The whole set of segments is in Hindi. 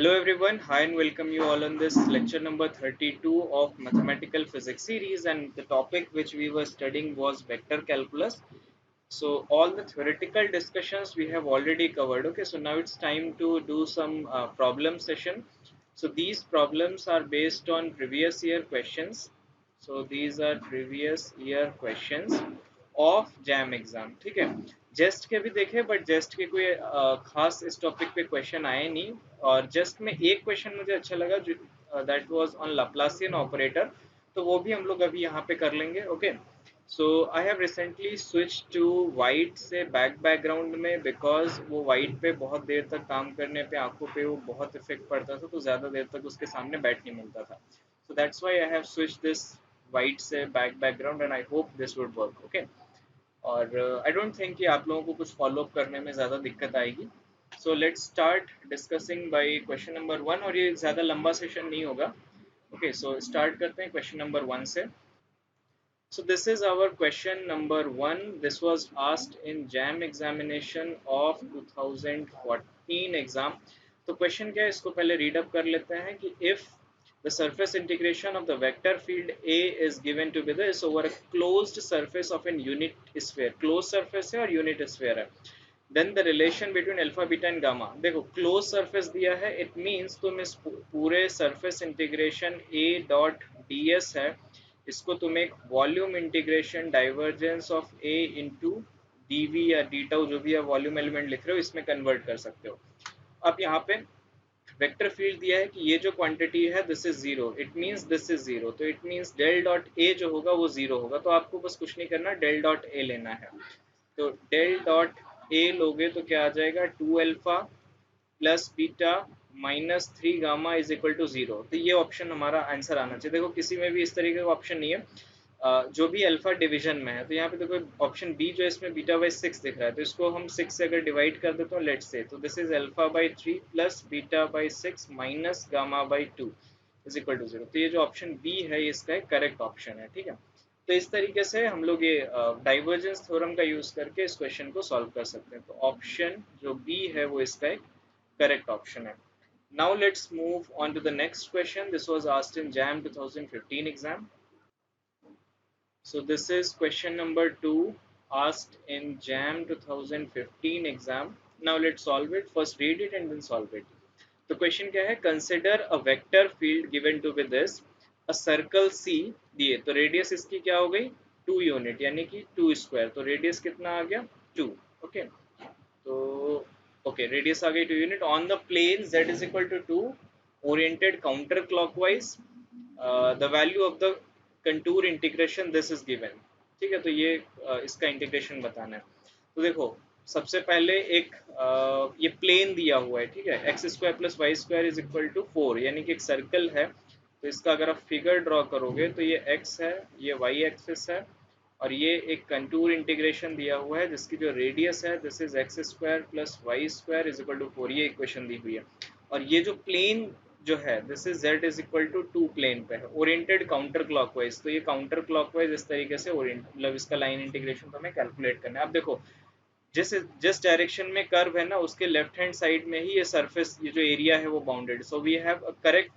Hello everyone, hi and welcome you all on this lecture number 32 of mathematical physics series, and the topic which we were studying was vector calculus. So all the theoretical discussions we have already covered. Okay, so now it's time to do some problem session. So these problems are based on previous year questions. So these are previous year questions of jam exam. ठीक है, जेस्ट के भी देखे बट जेस्ट के कोई खास इस टॉपिक पे क्वेश्चन आए नहीं. और जस्ट में एक क्वेश्चन मुझे अच्छा लगा जो that was on Laplacian operator, तो वो भी हम लोग अभी यहाँ पे कर लेंगे. Okay, so I have recently switch to white से बैकग्राउंड में, बिकॉज वो वाइट पे बहुत देर तक काम करने पे आंखों पे वो बहुत इफेक्ट पड़ता था, तो ज़्यादा देर तक उसके सामने बैठ नहीं मिलता था. So that's why I have switch this white से background and I hope this would work. Okay, और आई डोंट थिंक कि आप लोगों को कुछ फॉलो अप करने में ज़्यादा दिक्कत आएगी. So let's start discussing by question number 1, और ये ज़्यादा लंबा सेशन नहीं होगा. ओके, सो स्टार्ट करते हैं क्वेश्चन नंबर 1 से. So this is our question number 1. This was asked in JAM examination of 2014 exam. तो क्वेश्चन क्या है, इसको पहले रीड अप कर लेते हैं कि if the surface integration of the vector field A is given to be this over a closed surface of an unit sphere. Closed surface है और unit sphere है. Then the relation between alpha, beta and gamma. देखो closed surface दिया है, it means तुम इस पूरे surface integration A dot ds है, इसको तुम एक volume integration divergence of A into DV या डी टाउ, जो भी आप वॉल्यूम एलिमेंट लिख रहे हो, इसमें कन्वर्ट कर सकते हो. अब यहाँ पे वेक्टर फील्ड दिया है कि ये जो क्वांटिटी है this is zero, it means this is zero, तो it means del dot A जो होगा वो जीरो होगा. तो आपको बस कुछ नहीं करना, डेल डॉट ए लेना है. तो डेल डॉट ए लोगे तो क्या आ जाएगा, 2 alpha plus beta minus 3 gamma is equal to zero. तो ये ऑप्शन हमारा आंसर आना चाहिए. देखो किसी में भी इस तरीके का ऑप्शन नहीं है, जो भी अल्फा डिवीजन में है. तो यहाँ पे देखो ऑप्शन बी जो है, इसमें बीटा बाई 6 दिख रहा है, तो इसको हम 6 से अगर डिवाइड कर देते हो लेट्स से, तो this is alpha by 3 plus beta by 6 minus gamma by 2 is equal to zero. तो ये जो ऑप्शन बी है ये इसका एक करेक्ट ऑप्शन है. ठीक है, तो इस तरीके से हम लोग ये डाइवर्जेंस थ्योरम का यूज करके इस क्वेश्चन को सॉल्व कर सकते हैं. तो ऑप्शन जो बी है वो इसका एक correct option है. Now let's move on to the next question. This was asked in JAM 2015 exam. So this is question number 2 asked in JAM 2015 exam. Now let's solve it. First read it and then solve it. तो क्वेश्चन क्या है, consider a vector field given to with this a circle C दिए. तो रेडियस इसकी क्या हो गई, 2 यूनिट, यानी कि 2 स्क्वायर. तो रेडियस कितना आ गया, 2. ओके, तो ओके रेडियस आ गई 2 unit on the plane z is equal to 2, oriented counter clockwise. The value of the contour integration this is given. ठीक है, तो ये इसका इंटीग्रेशन बताना है. तो देखो सबसे पहले एक ये प्लेन दिया हुआ है. ठीक है, X square plus Y square is equal to 4, यानी कि एक सर्कल है. तो इसका अगर आप फिगर ड्रॉ करोगे तो ये एक्स है, ये वाई एक्सिस है, और ये एक कंटूर इंटीग्रेशन दिया हुआ है जिसकी जो रेडियस है this is X square plus Y square is equal to 4. ये इक्वेशन दी हुई है. और ये जो प्लेन जो है this is z is equal to 2 plane पे है, ओरिएंटेड काउंटर क्लॉकवाइज. तो ये काउंटर क्लॉकवाइज इस तरीके से ओरिएंट, मतलब इसका लाइन इंटीग्रेशन तो हमें कैलकुलेट करना है. अब देखो जिस जिस डायरेक्शन में कर्व है ना, उसके लेफ्ट हैंड साइड में ही ये सरफेस, ये जो एरिया है वो bounded. So we have a correct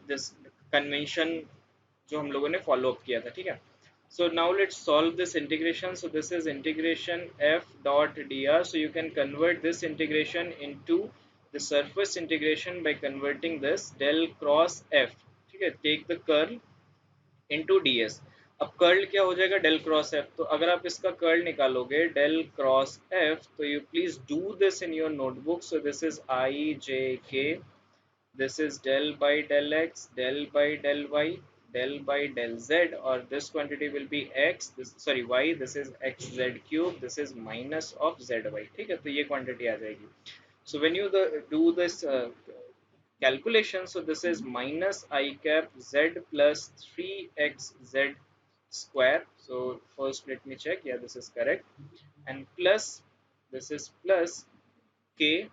this convention जो हम लोगों ने फॉलो अप किया था. ठीक है, so now let's solve this integration. So this is integration f dot dr. So you can convert this integration into the surface integration by converting this del cross f. ठीक है, take the curl into ds. अब कर्ल क्या हो जाएगा, डेल क्रॉस एफ. तो अगर आप इसका कर्ल निकालोगे डेल क्रॉस एफ, तो you please do this in your notebook. So this is I J K, this is del by del x, del by del y, del by del z, or this quantity will be x, this sorry y, this is xz cube, this is minus of zy. ठीक है, तो ये quantity आ जाएगी. So when you do this calculation, so this is minus I cap z plus 3xz square. So first let me check, yeah this is correct, and plus this is plus k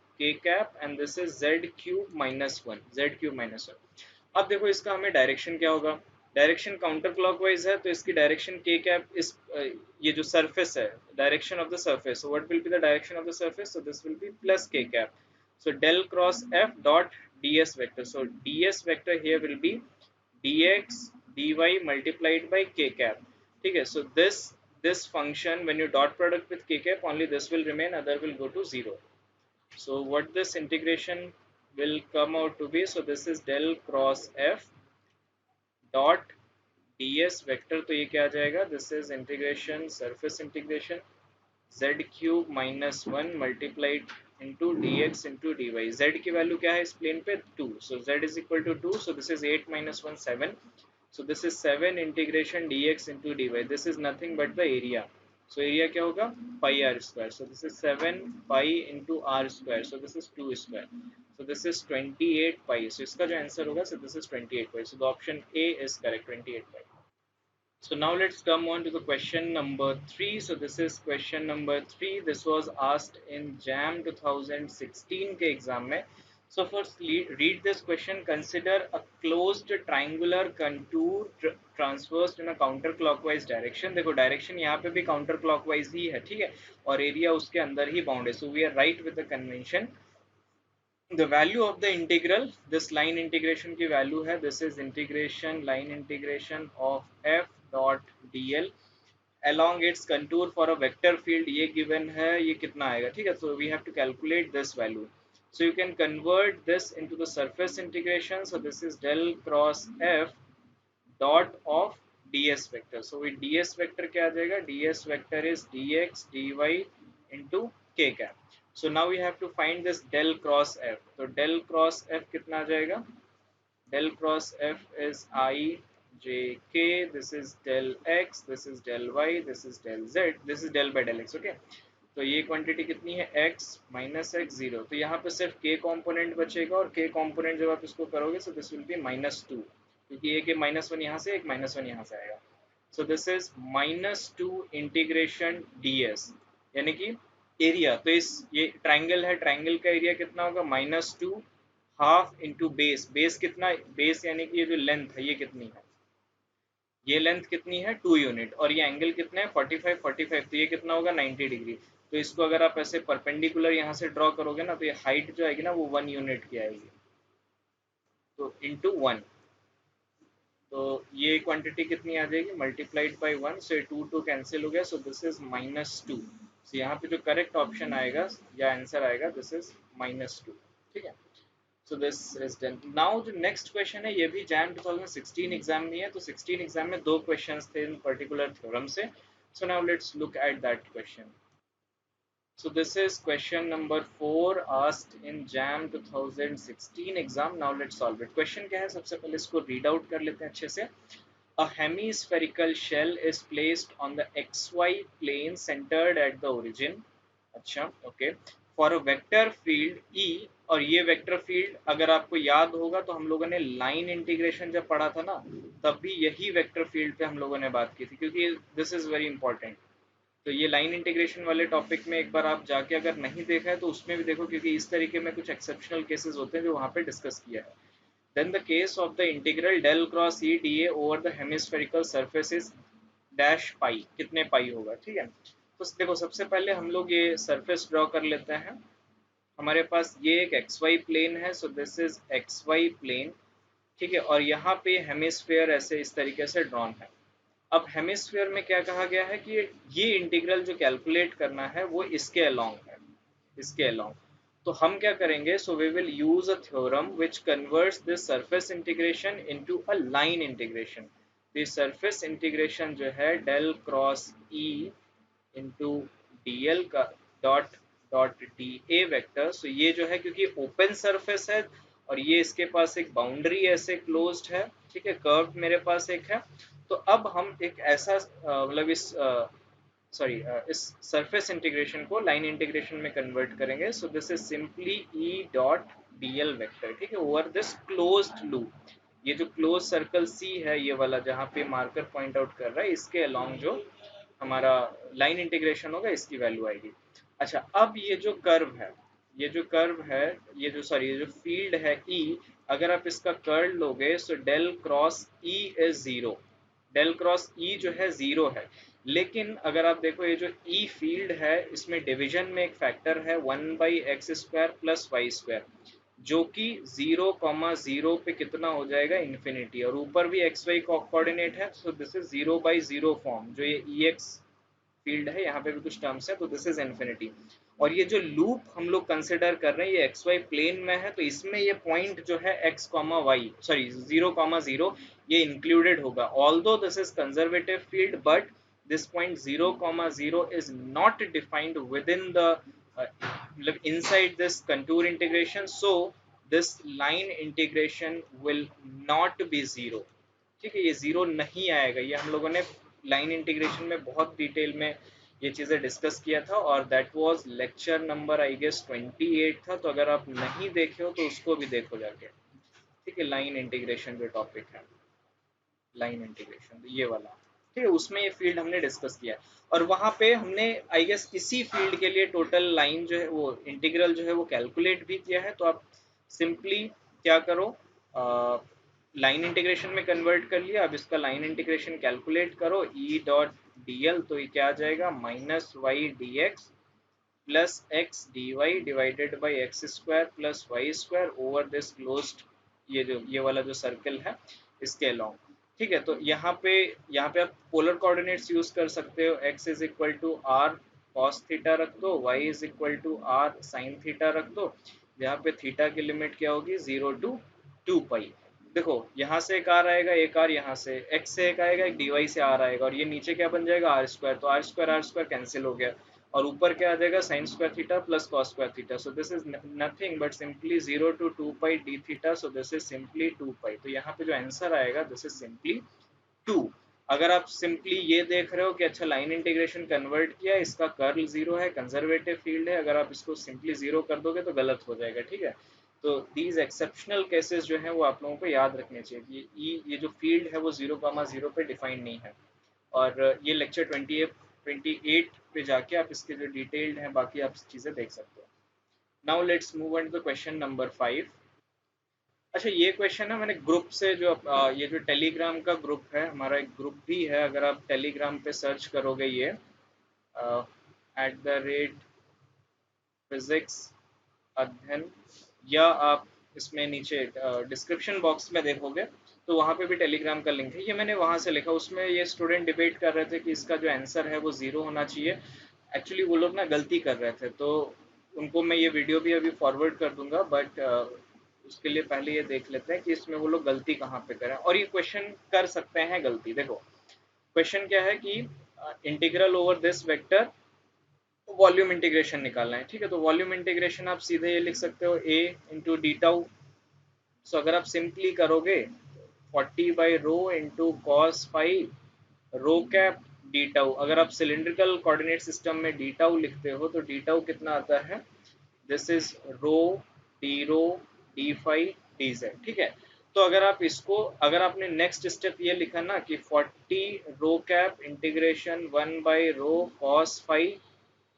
cap and this is z cube minus 1, z cube minus 1. अब देखो इसका हमें डायरेक्शन क्या होगा, डायरेक्शन काउंटर क्लॉकवाइज है, तो इसकी डायरेक्शन k कैप इस ये जो सरफेस है, direction of the surface, so what will be the direction of the surface, so this will be plus k cap. So del cross f dot ds vector. So ds vector here will be dx dy multiplied by k cap. ठीक है, so this function when you dot product with k cap, only this will remain, other will go to 0. So what this integration will come out to be, so this is del cross f dot ds vector. तो ये क्या आ जाएगा, this is integration surface integration z cube minus 1 multiplied into dx into dy. Z की वैल्यू क्या है इस प्लेन पे 2, so z is equal to 2, so this is 8 minus 1 7, so this is 7 integration dx into dy. This is nothing but the area, so area क्या होगा pi r square, so this is 7 pi into r square, so this is 2 square, so this is 28 pi. So इसका जो आंसर होगा, so this is 28 pi, so the option A is correct, 28 pi. So now let's come on to the question number 3. So this is question number 3. This was asked in JAM 2016 के exam में. So first read this question. Consider a closed triangular contour transversed in a counterclockwise direction. देखो direction यहाँ पे भी counterclockwise ही है, ठीक है, और area उसके अंदर ही bound है. So we are right with the convention. The value of the integral, this line integration की value है, this is integration line integration of f dot dl along its contour for a vector field. ये given है, ये कितना आएगा, ठीक है, so we have to calculate this value. So you can convert this into the surface integration. So this is del cross f dot of ds vector. So with ds vector क्या आ जाएगा, ds vector is dx dy into k cap. So now we have to find this del cross f. तो del cross f कितना आ जाएगा, del cross f is I j k, this is del x, this is del y, this is del z, this is del by del x. Okay, तो ये क्वांटिटी कितनी है, x माइनस एक्स 0. तो यहाँ पे सिर्फ k कंपोनेंट बचेगा, और k कंपोनेंट जब आप इसको करोगे, so this will be -2, क्योंकि एक माइनस वन यहाँ से, एक माइनस वन यहाँ से आएगा. सो दिस इज -2 इंटीग्रेशन ds, यानी कि एरिया. तो इस ये ट्राइंगल है, ट्राइंगल का एरिया कितना होगा, -2 हाफ इंटू बेस. बेस कितना, बेस यानी कि ये जो लेंथ है ये कितनी है, ये लेंथ कितनी है 2 यूनिट, और ये एंगल कितना है 45 45, तो ये कितना होगा 90 डिग्री. तो इसको अगर आप ऐसे परपेंडिकुलर यहाँ से ड्रॉ करोगे ना, तो ये हाइट जो आएगी ना वो 1 यूनिट की आएगी, तो इंटू 1. तो ये क्वांटिटी कितनी आ जाएगी, मल्टीप्लाइड बाई 1, सो 2 2 कैंसिल हो गया, सो दिस इज -2. सो यहाँ पे जो करेक्ट ऑप्शन आएगा या आंसर आएगा, दिस इज -2. ठीक है, so this is done. Now the next question है, ये भी JAM 2016 एग्जाम में है. तो 16 एग्जाम में 2 क्वेश्चंस थे इन पर्टिकुलर थ्योरम से. So now let's look at that question. So this is question number 4 asked in JAM 2016 exam. Now let's solve it. Question क्या है, सबसे पहले इसको रीड आउट कर लेते हैं अच्छे से. A hemispherical shell is placed on the xy plane centered at the origin. अच्छा, okay. For a vector field E, और ये वेक्टर फील्ड अगर आपको याद होगा तो हम लोगों ने लाइन इंटीग्रेशन जब पढ़ा था ना, तब भी यही वेक्टर फील्ड पे हम लोगों ने बात की थी, क्योंकि दिस इज वेरी इंपॉर्टेंट. तो ये लाइन इंटीग्रेशन वाले टॉपिक में एक बार आप जाके अगर नहीं देखा है तो उसमें भी देखो, क्योंकि इस तरीके में कुछ एक्सेप्शनल केसेस होते हैं जो वहाँ पे डिस्कस किया है. Then the case of the integral del cross E dA over the hemispherical surface is dash pi. कितने पाई होगा, ठीक है. तो देखो सबसे पहले हम लोग ये सरफेस ड्रॉ कर लेते हैं. हमारे पास ये एक xy प्लेन है, so this is xy plane, ठीक है, और यहाँ पे हेमिस्फीयर ऐसे इस तरीके से ड्रॉन है. अब हेमिस्फीयर में क्या कहा गया है कि ये इंटीग्रल जो कैलकुलेट करना है वो इसके अलोंग है, इसके अलोंग. तो हम क्या करेंगे, so we will use a theorem which converts this surface integration into a line integration. This surface integration जो है del cross E into dl का dot dot D A vector. So ये जो है क्योंकि ओपन सरफेस है और ये इसके पास एक बाउंड्री ऐसे क्लोज्ड है, ठीक है, कर्व मेरे पास एक है. तो अब हम एक ऐसा मतलब इस सॉरी इस सरफेस इंटीग्रेशन को लाइन इंटीग्रेशन में कन्वर्ट करेंगे. सो this is simply E dot DL vector, ठीक है, ओवर दिस क्लोज्ड लूप. ये जो क्लोज सर्कल सी है ये वाला जहाँ पे मार्कर पॉइंट आउट कर रहा है, इसके अलोंग जो हमारा लाइन इंटीग्रेशन होगा इसकी वैल्यू आएगी. अच्छा, अब ये जो कर्व है, ये जो कर्व है, ये जो सॉरी ये जो फील्ड है E, अगर आप इसका कर्ल लोगे, so del cross E is 0. Del cross E जो है 0 है, लेकिन अगर आप देखो ये जो E फील्ड है इसमें डिवीजन में एक फैक्टर है 1/x² प्लस y². जो कि 0,0 पे कितना हो जाएगा, इन्फिनिटी। और ऊपर भी एक्स वाई कोऑर्डिनेट है, सो दिस इज 0/0 फॉर्म। जो ये ई एक्स फील्ड है, यहाँ पे भी कुछ टर्म्स है, तो दिस इज इन्फिनिटी। और ये जो लूप हम लोग कंसिडर कर रहे हैं, ये एक्स वाई प्लेन में है, तो इसमें ये पॉइंट जो है एक्स कॉमा वाई, सॉरी 0,0, ये इंक्लूडेड होगा। Although this is conservative field, but this point 0,0 is not defined within the मतलब inside this contour integration, so this line integration will not be zero। ठीक है, ये जीरो नहीं आएगा। ये हम लोगों ने लाइन इंटीग्रेशन में बहुत डिटेल में ये चीजें डिस्कस किया था, और that was lecture number I guess 28 था। तो अगर आप नहीं देखे हो तो उसको भी देखो जाके। ठीक है, लाइन इंटीग्रेशन जो टॉपिक है, लाइन इंटीग्रेशन ये वाला, ठीक है, उसमें ये फील्ड हमने डिस्कस किया। और वहां पे हमने आई गेस किसी फील्ड के लिए टोटल लाइन जो है वो इंटीग्रल जो है वो कैलकुलेट भी किया है। तो आप सिंपली क्या करो, लाइन इंटीग्रेशन में कन्वर्ट कर लिया, अब इसका लाइन इंटीग्रेशन कैलकुलेट करो, ई डॉट डी एल, तो ये क्या आ जाएगा, minus Y D X plus X D Y divided by X square plus Y square over this closed, ये वाला जो सर्कल है इसके अलोंग। ठीक है, तो यहाँ पे आप पोलर कोऑर्डिनेट्स यूज कर सकते हो। x is equal to R cos theta रख दो, y is equal to R sine theta रख दो। यहाँ पे थीटा की लिमिट क्या होगी, 0 to 2 पाई। देखो यहाँ से एक आर आएगा, एक आर यहाँ से, x से एक आएगा, एक dy से आर आएगा, और ये नीचे क्या बन जाएगा, आर स्क्वायर। तो आर स्क्वायर कैंसिल हो गया, और ऊपर क्या आ जाएगा, sine square theta plus cos square theta. So this is nothing but simply 0 to 2 pi D theta. So this is simply 2 पाई। तो यहाँ पे जो आंसर आएगा दिस इज सिंपली 2। अगर आप सिंपली ये देख रहे हो कि अच्छा लाइन इंटीग्रेशन कन्वर्ट किया, इसका कर्ल जीरो है, कंजर्वेटिव फील्ड है, अगर आप इसको सिंपली जीरो कर दोगे तो गलत हो जाएगा। ठीक है, तो दीज एक्सेप्शनल केसेस जो है वो आप लोगों को याद रखने चाहिए कि ये जो फील्ड है वो 0,0 पे डिफाइंड नहीं है। और ये लेक्चर 28 पे जाके आप इसके जो डिटेल्ड हैं बाकी आप चीज़ें देख सकते हो। Now let's move on to question number 5। अच्छा, ये क्वेश्चन है मैंने ग्रुप से जो ये जो टेलीग्राम का ग्रुप है, हमारा एक ग्रुप भी है, अगर आप टेलीग्राम पे सर्च करोगे ये @ फिजिक्स अध्ययन, या आप इसमें नीचे डिस्क्रिप्शन बॉक्स में देखोगे तो वहाँ पे भी टेलीग्राम का लिंक है। ये मैंने वहाँ से लिखा, उसमें ये स्टूडेंट डिबेट कर रहे थे कि इसका जो आंसर है वो ज़ीरो होना चाहिए। एक्चुअली वो लोग ना गलती कर रहे थे, तो उनको मैं ये वीडियो भी अभी फॉरवर्ड कर दूंगा, बट उसके लिए पहले ये देख लेते हैं कि इसमें वो लोग गलती कहाँ पे करें, और ये क्वेश्चन कर सकते हैं गलती। देखो क्वेश्चन क्या है कि integral over this vector, volume integration निकालना है। ठीक है, तो वॉल्यूम इंटीग्रेशन आप सीधे ये लिख सकते हो a into D tau. So अगर आप सिंपली करोगे 40/रो into cos five rho cap D tau. अगर आप सिलिंड्रिकल कोऑर्डिनेट सिस्टम में डी टाउ लिखते हो तो डी टाउ कितना आता है, this is rho D five D Z. ठीक है, तो अगर आप इसको, अगर आपने नेक्स्ट स्टेप ये लिखा ना कि 40 रो कैप इंटीग्रेशन 1/रो cos five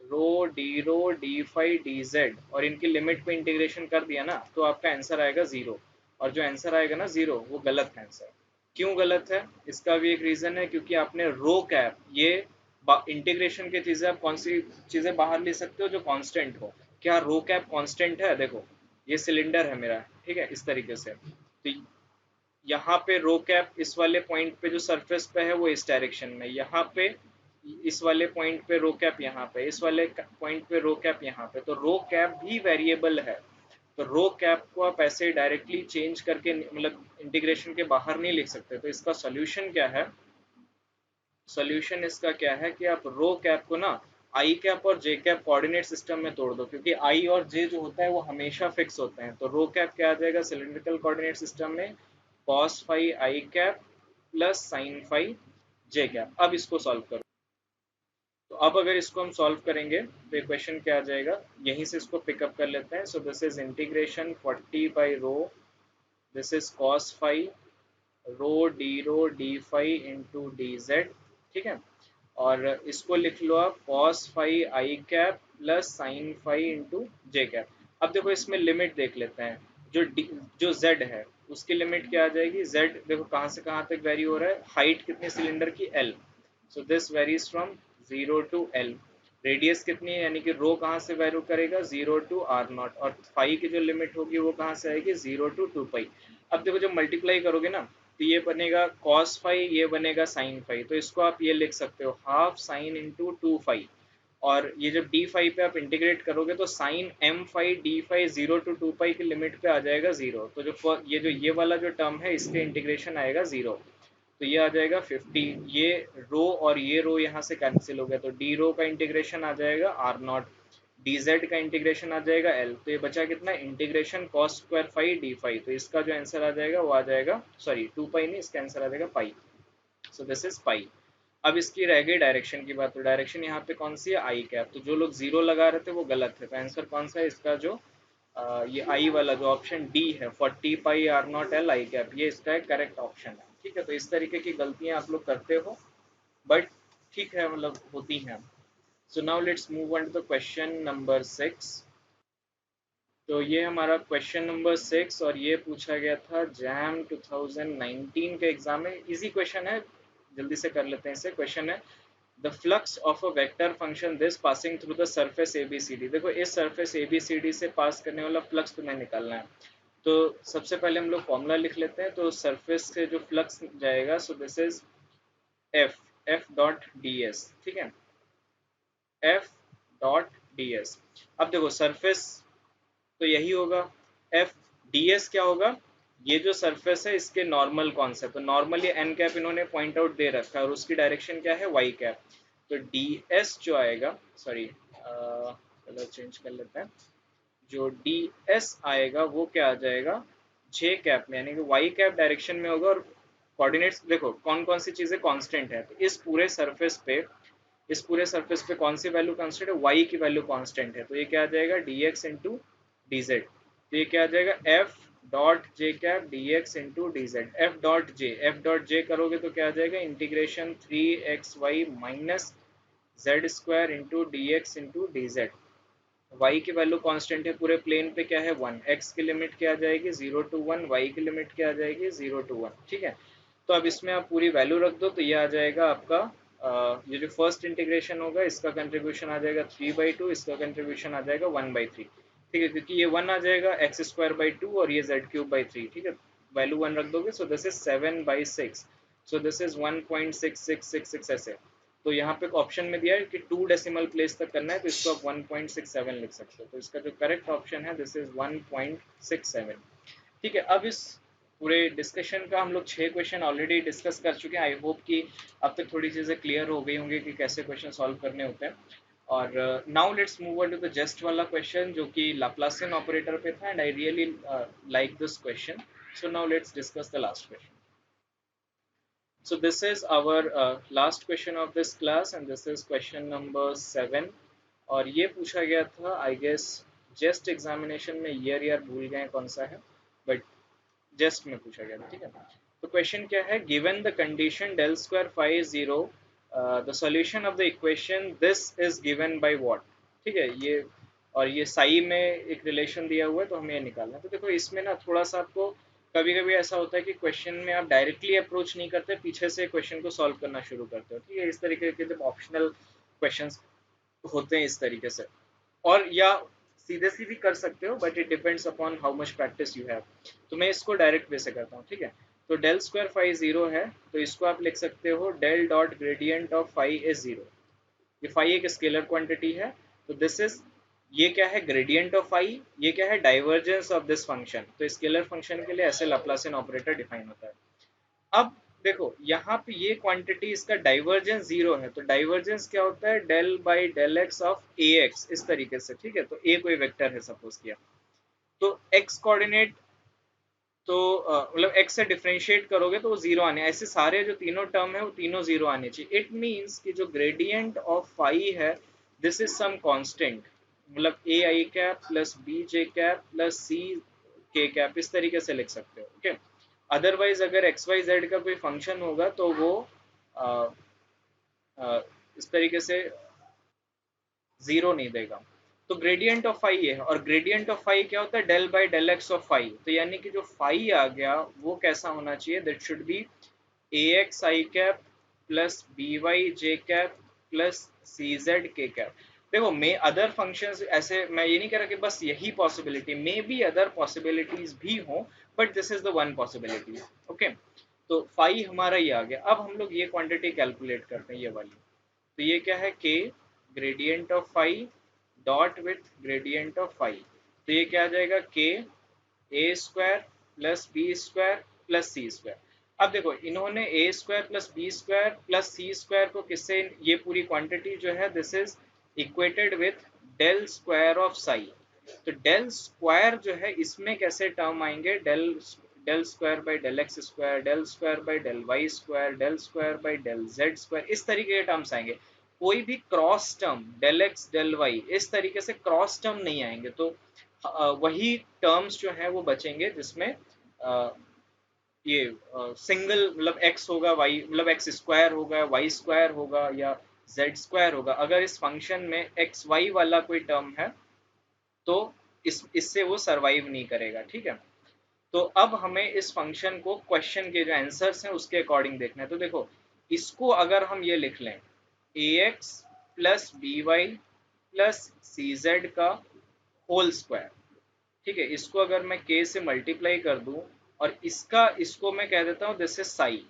rho D five D Z, और इनकी लिमिट पे इंटीग्रेशन कर दिया ना, तो आपका आंसर आएगा जीरो। और जो आंसर आएगा ना जीरो, वो गलत आंसर। क्यों गलत है, इसका भी एक रीजन है, क्योंकि आपने रो कैप, ये इंटीग्रेशन की चीजें, आप कौन सी चीजें बाहर ले सकते हो जो कांस्टेंट हो। क्या रो कैप कांस्टेंट है, देखो ये सिलेंडर है मेरा, ठीक है, इस तरीके से। तो यहाँ पे रो कैप इस वाले पॉइंट पे जो सरफेस पे है वो इस डायरेक्शन में, यहाँ पे इस वाले पॉइंट पे रो कैप, यहाँ पे इस वाले पॉइंट पे रो कैप, यहाँ पे। तो रो कैप भी वेरिएबल है, तो रो कैप को आप ऐसे डायरेक्टली चेंज करके मतलब इंटीग्रेशन के बाहर नहीं लिख सकते। तो इसका सोल्यूशन क्या है, सोल्यूशन इसका क्या है कि आप रो कैप को ना आई कैप और जे कैप कोऑर्डिनेट सिस्टम में तोड़ दो, क्योंकि आई और जे जो होता है वो हमेशा फिक्स होते हैं। तो रो कैप क्या आ जाएगा सिलिंड्रिकल कोऑर्डिनेट सिस्टम में, cos five I cap plus sine five J cap. अब इसको सॉल्व करो, तो अब अगर इसको हम सॉल्व करेंगे तो ये क्वेश्चन क्या आ जाएगा, यहीं से इसको पिकअप कर लेते हैं। सो दिस इज इंटीग्रेशन 40/रो, this is cos five rho D into D Z. ठीक है, और इसको लिख लो आप cos five I cap plus sine five into J cap. अब देखो इसमें लिमिट देख लेते हैं, जो z है उसकी लिमिट क्या आ जाएगी, z देखो कहाँ से कहाँ तक वेरी हो रहा है, हाइट कितनी सिलेंडर की, l। So this varies from 0 to l। Radius कितनी है, यानी कि रो कहाँ से वैल्यू करेगा, 0 to r0, और फाई की जो लिमिट होगी वो कहाँ से आएगी, 0 to 2 पाई। अब देखो जब मल्टीप्लाई करोगे ना, तो ये बनेगा कॉस फाई, ये बनेगा साइन फाई, तो इसको आप ये लिख सकते हो हाफ साइन इंटू 2 फाई। और ये जब डी फाई पे आप इंटीग्रेट करोगे तो sine M phi D phi 0 to 2 pi की लिमिट पे आ जाएगा 0, तो ये वाला जो टर्म है इसके इंटीग्रेशन आएगा 0। तो ये आ जाएगा 50, ये रो और ये रो यहाँ से कैंसिल हो गया, तो डी रो का इंटीग्रेशन आ जाएगा r0, डी जेड का इंटीग्रेशन आ जाएगा l, तो ये बचा कितना, integration cos square phi D phi, तो इसका जो आंसर आ जाएगा वो आ जाएगा, सॉरी 2 पाई नहीं, इसका आंसर आ जाएगा पाई। सो दिस इज पाई। अब इसकी रह गई डायरेक्शन की बात, तो डायरेक्शन यहाँ पे कौन सी है, आई कैप, तो जो लोग जीरो लगा रहे थे वो गलत है, तो आंसर कौन सा है इसका, जो ये आई वाला जो ऑप्शन डी है 40 पाई r0 l आई कैप, ये इसका एक करेक्ट ऑप्शन है। ठीक है, तो इस तरीके की गलतियां आप लोग करते हो, बट ठीक है, मतलब होती हैं। So now let's move on to the question number 6। तो ये हमारा क्वेश्चन नंबर 6, और ये पूछा गया था जैम 2019 के एग्जाम में, इजी क्वेश्चन है, जल्दी से कर लेते हैं इसे। क्वेश्चन है the flux of a vector function this passing through the surface ABCD। देखो इस सरफेस ABCD से पास करने वाला फ्लक्स तुम्हें निकालना है। तो सबसे पहले हम लोग फॉर्मूला लिख लेते हैं, तो सरफेस से जो फ्लक्स जाएगा, सो this is F, F dot D S, ठीक है, एफ डॉट डी एस। अब देखो सरफेस तो यही होगा, एफ डी एस क्या होगा, ये जो सरफेस है इसके नॉर्मल कौन सा है, तो नॉर्मली एन कैप इन्होंने पॉइंट आउट दे रखा है, और उसकी डायरेक्शन क्या है, वाई कैप। तो डी एस जो आएगा, सॉरी कलर चेंज कर लेते हैं, जो डी एस आएगा वो क्या आ जाएगा, जे कैप में, यानी कि वाई कैप डायरेक्शन में होगा, और कोऑर्डिनेट्स देखो कौन कौन सी चीजें कांस्टेंट है, तो इस पूरे सरफेस पे कौन सी वैल्यू कांस्टेंट है, वाई की वैल्यू कांस्टेंट है, तो ये क्या आ जाएगा, D x into D Z. तो ये क्या आ जाएगा, F dot J cap D x into D Z, F dot J करोगे तो क्या आ जाएगा, integration 3xy minus Z square into D x into D Z. y की वैल्यू कांस्टेंट है पूरे प्लेन पे, क्या है 1, x की लिमिट क्या आ जाएगी 0 to 1, y की लिमिट क्या आ जाएगी 0 to 1। ठीक है, तो अब इसमें आप पूरी वैल्यू रख दो, तो ये आ जाएगा आपका ये जो फर्स्ट इंटीग्रेशन होगा इसका कंट्रीब्यूशन आ जाएगा 3/2, इसका कंट्रीब्यूशन आ जाएगा 1/3। ठीक है, क्योंकि ये 1 आ जाएगा x² by 2 और ये z³ by 3। ठीक है, वैल्यू 1 रख दोगे, सो this is 7/6, so this is 1.6666 ऐसे। तो यहाँ पे ऑप्शन में दिया है कि 2 डेसिमल प्लेस तक करना है, तो इसको आप 1.67 लिख सकते हो, तो इसका जो करेक्ट ऑप्शन है दिस इज 1.67। ठीक है, अब इस पूरे डिस्कशन का हम लोग 6 क्वेश्चन ऑलरेडी डिस्कस कर चुके हैं। आई होप कि अब तक थोड़ी चीज़ें क्लियर हो गई होंगी कि कैसे क्वेश्चन सॉल्व करने होते हैं। और now let's move on to the just वाला क्वेश्चन जो कि लाप्लासियन ऑपरेटर पे था, and I really like this question. So now let's discuss the last question. So this is our last question of this class, and this is question number 7। और ये पूछा गया था, आई गेस जस्ट एग्जामिनेशन में, ईयर भूल गए कौन सा है, बट जस्ट में पूछा गया था। ठीक है, तो क्वेश्चन क्या है, given the condition del square phi is 0, the solution of the equation this is given by what. ठीक है, ये और ये साई में एक रिलेशन दिया हुआ है, तो हमें ये निकालना है। तो देखो इसमें ना थोड़ा सा आपको कभी कभी ऐसा होता है कि क्वेश्चन में आप डायरेक्टली अप्रोच नहीं करते, पीछे से क्वेश्चन को सॉल्व करना शुरू करते हो। ठीक है, इस तरीके के जब ऑप्शनल क्वेश्चंस होते हैं इस तरीके से, और या सीधे सीधे कर सकते हो, but it depends upon how much practice you have. तो मैं इसको डायरेक्ट वे से करता हूँ। ठीक है, तो डेल स्क्वायर फाई 0 है, तो इसको आप लिख सकते हो del dot gradient of phi is 0। ये फाई एक स्केलर क्वांटिटी है, तो दिस इज, ये क्या है, ग्रेडियंट ऑफ फाई, ये क्या है, डाइवर्जेंस ऑफ दिस फंक्शन। तो स्केलर फंक्शन के लिए ऐसे लाप्लासियन ऑपरेटर डिफाइन होता है। अब देखो यहाँ पे ये क्वांटिटी, इसका डाइवर्जेंस 0 है, तो डाइवर्जेंस क्या होता है, del by del X of A X, इस तरीके से। ठीक है, तो ए कोई वेक्टर है सपोज किया, तो एक्स कोऑर्डिनेट, तो मतलब x से डिफरेंशिएट करोगे तो वो 0 आने, ऐसे सारे जो तीनों टर्म है वो तीनों 0 आने चाहिए। इट मींस कि जो ग्रेडियंट ऑफ फाई है दिस इज सम कांस्टेंट, मतलब A I cap plus B J cap plus C K cap, इस तरीके से लिख सकते हो। ओके, अदरवाइज अगर एक्स वाई जेड का कोई फंक्शन होगा तो वो आ, आ, इस तरीके से 0 नहीं देगा। तो ग्रेडियंट ऑफ फाई ये है, और ग्रेडियंट ऑफ फाई क्या होता है, del by del X of phi. तो यानी कि जो फाई आ गया वो कैसा होना चाहिए, that should be A X I cap plus B Y J cap plus C Z K cap. देखो मे अदर फंक्शंस, ऐसे मैं ये नहीं कह रहा कि बस यही possibility, may be other possibilities भी हो, but this is the one possibility. Okay, तो फाई हमारा ये आ गया। अब हम लोग ये क्वांटिटी कैलकुलेट करते हैं, ये वाली। तो ये क्या है, के gradient of phi dot with gradient of phi. तो ये क्या आ जाएगा, के A square plus B square plus C square. अब देखो इन्होंने A square plus B square plus C square को किससे, ये पूरी क्वांटिटी जो है this is equated with del square of psi. तो डेल स्क्वायर जो है इसमें कैसे टर्म आएंगे, del del square by del X square, del square by del Y square, del square by del Z square, इस तरीके के टर्म्स आएंगे। कोई भी cross term del X del Y इस तरीके से क्रॉस टर्म नहीं आएंगे। तो वही टर्म्स जो है वो बचेंगे जिसमें ये सिंगल मतलब एक्स होगा, वाई मतलब एक्स स्क्वायर होगा, वाई स्क्वायर होगा या जेड स्क्वायर होगा। अगर इस फंक्शन में एक्स वाई वाला कोई टर्म है तो इससे वो सरवाइव नहीं करेगा, ठीक है। तो अब हमें इस फंक्शन को क्वेश्चन के जो आंसर्स हैं उसके अकॉर्डिंग देखना है। तो देखो इसको अगर हम ये लिख लें, A X plus B Y plus C Z का होल स्क्वायर, ठीक है। इसको अगर मैं k से मल्टीप्लाई कर दूं और इसको मैं कह देता हूं दिस इज साई,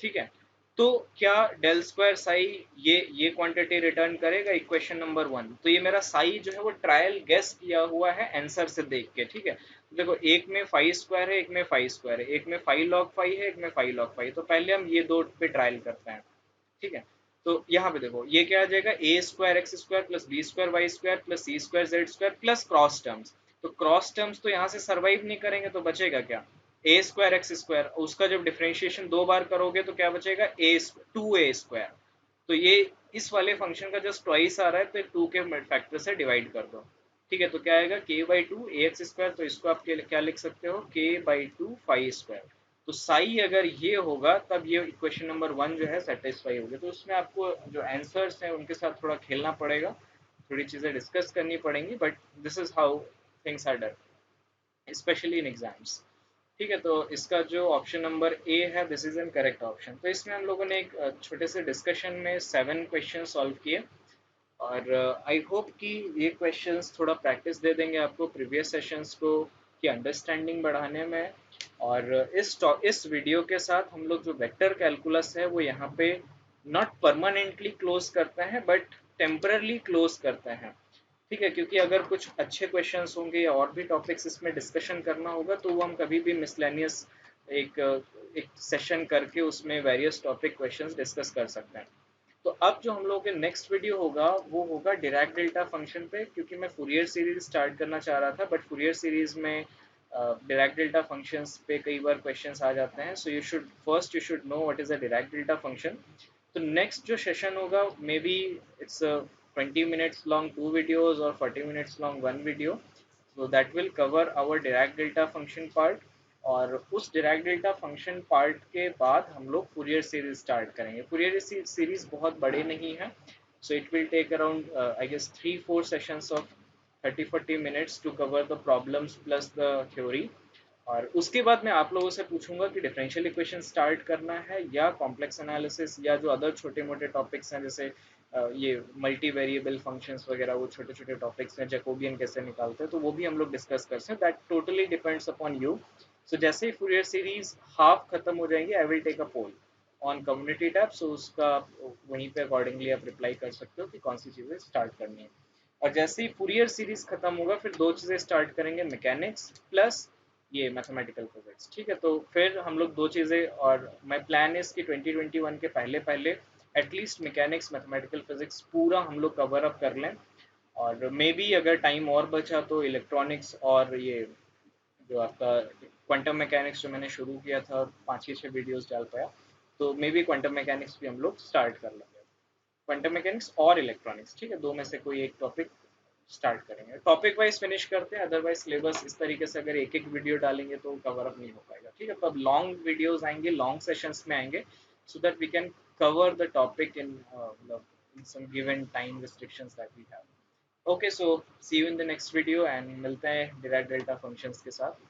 ठीक है। तो क्या डेल स्क्वायर साई ये क्वांटिटी रिटर्न करेगा इक्वेशन नंबर वन। तो ये मेरा साई जो है वो ट्रायल गेस किया हुआ है आंसर से देख के, ठीक है। देखो एक में फाई स्क्वायर है, एक में फाई स्क्वायर है, एक में फाई लॉग फाई है, एक में फाई लॉग फाई। तो पहले हम ये दो पे ट्रायल करते हैं, ठीक है। तो यहाँ पे देखो ये क्या आ जाएगा, A square X square plus B square Y square plus C square Z square plus cross terms. तो क्रॉस टर्म्स तो यहाँ से सरवाइव नहीं करेंगे, तो बचेगा क्या, ए स्क्वायर एक्स स्क्वायर। उसका जब डिफरेंशिएशन दो बार करोगे तो क्या बचेगा, ए टू ए स्क्वायर। तो ये इस वाले फंक्शन का जस्ट ट्वाइस आ रहा है, तो टू के फैक्टर से डिवाइड कर दो, ठीक है। तो क्या आएगा, के by two A x square. तो इसको आप क्या लिख सकते हो, के बाई टू फाइव स्क्वायर। तो साई अगर ये होगा तब ये इक्वेशन नंबर वन जो है सेटिस्फाई होगी। तो उसमें आपको जो आंसर्स हैं उनके साथ थोड़ा खेलना पड़ेगा, थोड़ी चीज़ें डिस्कस करनी पड़ेंगी, but this is how things are done specially in exams, ठीक है। तो इसका जो ऑप्शन नंबर ए है this is an correct option. तो इसमें हम लोगों ने एक छोटे से डिस्कशन में 7 क्वेश्चन सॉल्व किए, और आई होप कि ये क्वेश्चंस थोड़ा प्रैक्टिस दे देंगे आपको प्रीवियस सेशंस को की अंडरस्टैंडिंग बढ़ाने में। और इस वीडियो के साथ हम लोग जो वेक्टर कैलकुलस है वो यहाँ पे नॉट परमानेंटली क्लोज करते हैं बट टेम्परली क्लोज करते हैं, ठीक है। क्योंकि अगर कुछ अच्छे क्वेश्चंस होंगे या और भी टॉपिक्स इसमें डिस्कशन करना होगा तो वो हम कभी भी मिसलेनियस एक एक सेशन करके उसमें वेरियस टॉपिक क्वेश्चंस डिस्कस कर सकते हैं। तो अब जो हम लोगों के नेक्स्ट वीडियो होगा वो होगा डिराक डेल्टा फंक्शन पे, क्योंकि मैं फूरियर सीरीज स्टार्ट करना चाह रहा था, बट फूरियर सीरीज में डिराक डेल्टा फंक्शंस पे कई बार क्वेश्चंस आ जाते हैं। So you should know what is a Dirac delta function. तो नेक्स्ट जो सेशन होगा may be it's 20 minutes long 2 videos और 40 minutes long 1 video। so that will cover our Dirac delta function part। और उस Dirac delta function part के बाद हम लोग Fourier series स्टार्ट करेंगे। Fourier series बहुत बड़े नहीं है, so it will take around I guess 3-4 sessions of 30-40 minutes to cover the problems plus the theory। और उसके बाद मैं आप लोगों से पूछूंगा कि डिफरेंशियल इक्वेशन स्टार्ट करना है या कॉम्प्लेक्स एनालिसिस या जो अदर छोटे मोटे टॉपिक्स हैं, जैसे ये मल्टी वेरिएबल फंक्शंस वगैरह, वो छोटे छोटे टॉपिक्स हैं, जैकोबियन कैसे निकालते हैं, तो वो भी हम लोग डिस्कस कर सकते हैं। That totally depends upon you. So जैसे ही फूरियर सीरीज हाफ खत्म हो जाएंगे I will take a poll on community tab. So उसका वहीं पे अकॉर्डिंगली आप रिप्लाई कर सकते हो कि कौन सी चीज़ें स्टार्ट करनी है। और जैसे ही फूरियर सीरीज खत्म होगा फिर दो चीज़ें स्टार्ट करेंगे, मैकेनिक्स प्लस ये मैथमेटिकल फिजिक्स, ठीक है। तो फिर हम लोग दो चीज़ें, और माय प्लान इज कि 2021 के पहले पहले एटलीस्ट मैकेनिक्स मैथमेटिकल फिजिक्स पूरा हम लोग कवर अप कर लें। और मे बी अगर टाइम और बचा तो इलेक्ट्रॉनिक्स और ये जो आपका क्वांटम मैकेनिक्स जो मैंने शुरू किया था 5 या 6 वीडियोस डाल पाया, तो मे बी क्वांटम मैकेनिक्स भी हम लोग स्टार्ट कर लेंगे। क्वांटम मैकेनिक्स और इलेक्ट्रॉनिक्स, ठीक है, दो में से कोई एक टॉपिक स्टार्ट करेंगे। टॉपिक वाइज फिनिश करते हैं, अदरवाइज सिलेबस इस तरीके से अगर एक एक वीडियो डालेंगे तो कवर अप नहीं हो पाएगा, ठीक है। तो अब लॉन्ग वीडियोस आएंगे, लॉन्ग सेशंस में आएंगे, so that we can cover the topic in some given time restrictions that we have. Okay, so see you in the next video and मिलते हैं डिराक डेल्टा फंक्शंस के साथ।